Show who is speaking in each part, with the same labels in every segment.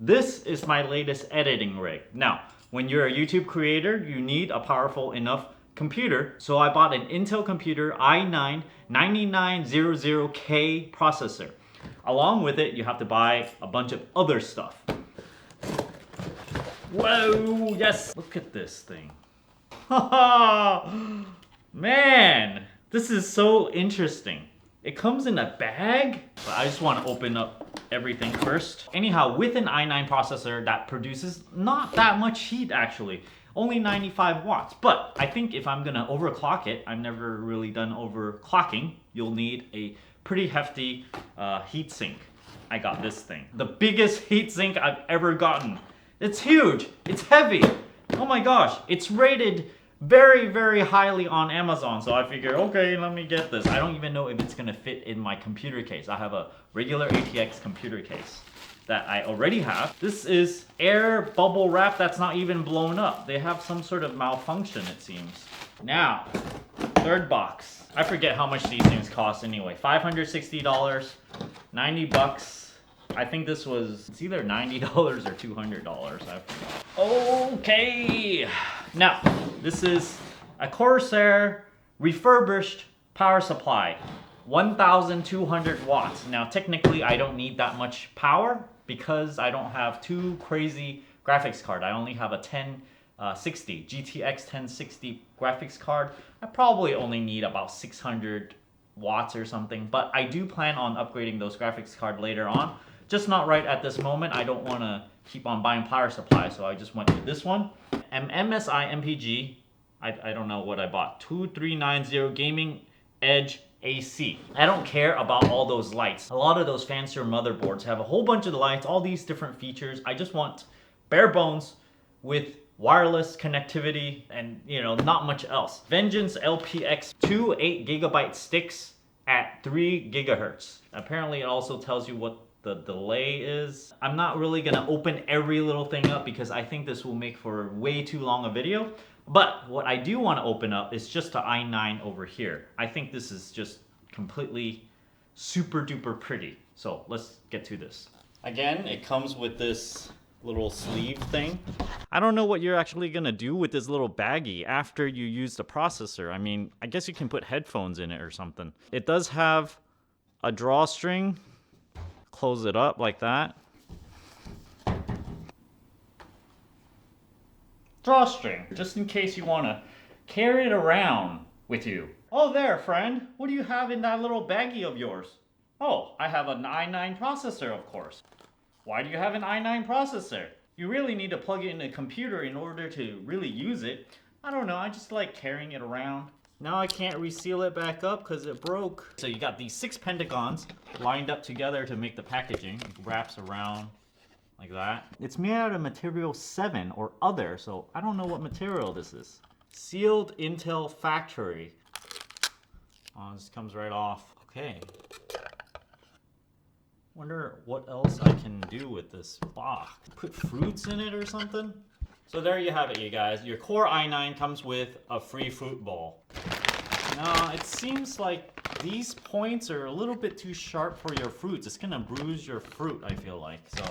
Speaker 1: This is my latest editing rig. Now, when you're a YouTube creator, you need a powerful enough computer. So I bought an Intel computer i9-9900K processor. Along with it, you have to buy a bunch of other stuff. Whoa, yes! Look at this thing. Man, this is so interesting. It comes in a bag, but I just want to open up everything first. Anyhow, with an i9 processor that produces not that much heat actually, only 95 watts. But I think if I'm gonna overclock it, I've never really done overclocking, you'll need a pretty hefty heatsink. I got this thing. The biggest heatsink I've ever gotten. It's huge, it's heavy. Oh my gosh, it's rated very, very highly on Amazon. So I figured, okay, let me get this. I don't even know if it's gonna fit in my computer case. I have a regular ATX computer case that I already have. This is air bubble wrap that's not even blown up. They have some sort of malfunction, it seems. Now, third box. I forget how much these things cost anyway. $560, 90 bucks. I think this was, it's either $90 or $200, I forgot. Okay, now this is a Corsair refurbished power supply, 1,200 watts. Now technically I don't need that much power because I don't have too crazy graphics card. I only have a 1060 GTX 1060 graphics card. I probably only need about 600 watts or something, but I do plan on upgrading those graphics card later on. Just not right at this moment. I don't want to keep on buying power supply, so I just went with this one. MSI MPG, I don't know what I bought. 2390 Gaming Edge AC. I don't care about all those lights. A lot of those fancier motherboards have a whole bunch of lights, all these different features. I just want bare bones with wireless connectivity and, you know, not much else. Vengeance LPX, two 8GB sticks at 3 gigahertz. Apparently it also tells you what the delay is. I'm not really gonna open every little thing up because I think this will make for way too long a video. But what I do want to open up is just the i9 over here. I think this is just completely super duper pretty. So let's get to this. Again, it comes with this little sleeve thing. I don't know what you're actually gonna do with this little baggie after you use the processor. I mean, I guess you can put headphones in it or something. It does have a drawstring. Close it up like that. Drawstring, just in case you want to carry it around with you. Oh there, friend. What do you have in that little baggie of yours? Oh, I have an i9 processor, of course. Why do you have an i9 processor? You really need to plug it in a computer in order to really use it. I don't know, I just like carrying it around. Now I can't reseal it back up because it broke. So you got these 6 pentagons lined up together to make the packaging. It wraps around like that. It's made out of material 7 or other, so I don't know what material this is. Sealed Intel factory. Oh, this comes right off. Okay. Wonder what else I can do with this box. Put fruits in it or something? So there you have it, you guys. Your Core i9 comes with a free fruit bowl. Now, it seems like these points are a little bit too sharp for your fruits. It's gonna bruise your fruit, I feel like. So,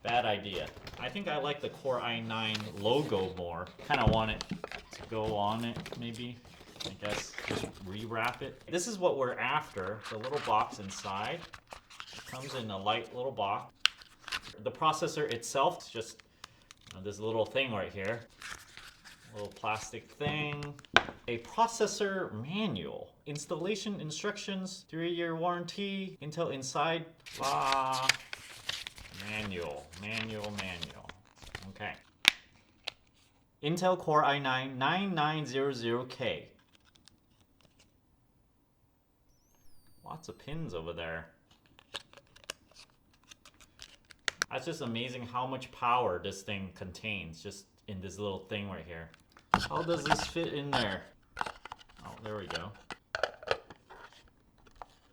Speaker 1: bad idea. I think I like the Core i9 logo more. Kind of want it to go on it, maybe. I guess just rewrap it. This is what we're after. The little box inside. It comes in a light little box. The processor itself is just this little thing right here. A little plastic thing. A processor manual. Installation instructions. 3-year warranty. Intel inside. Manual. Okay. Intel Core i9 9900K. Lots of pins over there. That's just amazing how much power this thing contains, just in this little thing right here. How does this fit in there? Oh, there we go.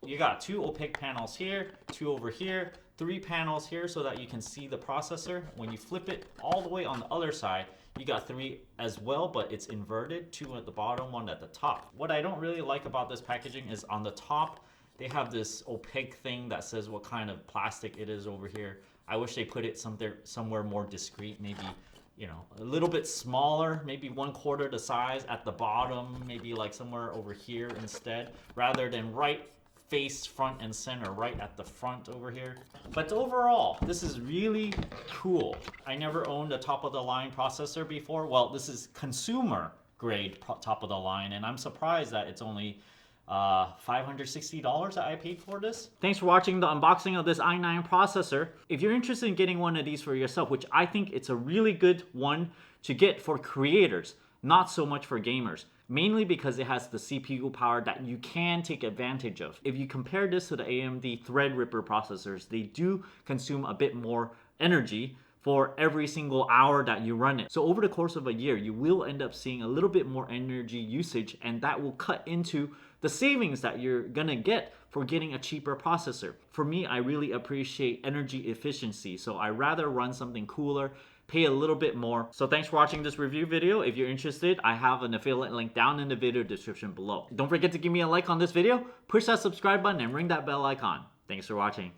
Speaker 1: You got 2 opaque panels here, 2 over here, 3 panels here so that you can see the processor. When you flip it all the way on the other side, you got 3 as well, but it's inverted, 2 at the bottom, 1 at the top. What I don't really like about this packaging is on the top, they have this opaque thing that says what kind of plastic it is over here. I wish they put it somewhere more discreet, maybe, you know, a little bit smaller, maybe 1/4 the size at the bottom, maybe like somewhere over here instead, rather than right face front and center, right at the front over here. But overall, this is really cool. I never owned a top of the line processor before. Well, this is consumer grade top of the line, and I'm surprised that it's only $560 that I paid for this. Thanks for watching the unboxing of this i9 processor. If you're interested in getting one of these for yourself, which I think it's a really good one to get for creators, not so much for gamers, mainly because it has the CPU power that you can take advantage of. If you compare this to the AMD Threadripper processors, they do consume a bit more energy for every single hour that you run it. So over the course of a year, you will end up seeing a little bit more energy usage, and that will cut into the savings that you're gonna get for getting a cheaper processor. For me, I really appreciate energy efficiency, so I rather run something cooler, pay a little bit more. So thanks for watching this review video. If you're interested, I have an affiliate link down in the video description below. Don't forget to give me a like on this video, push that subscribe button, and ring that bell icon. Thanks for watching.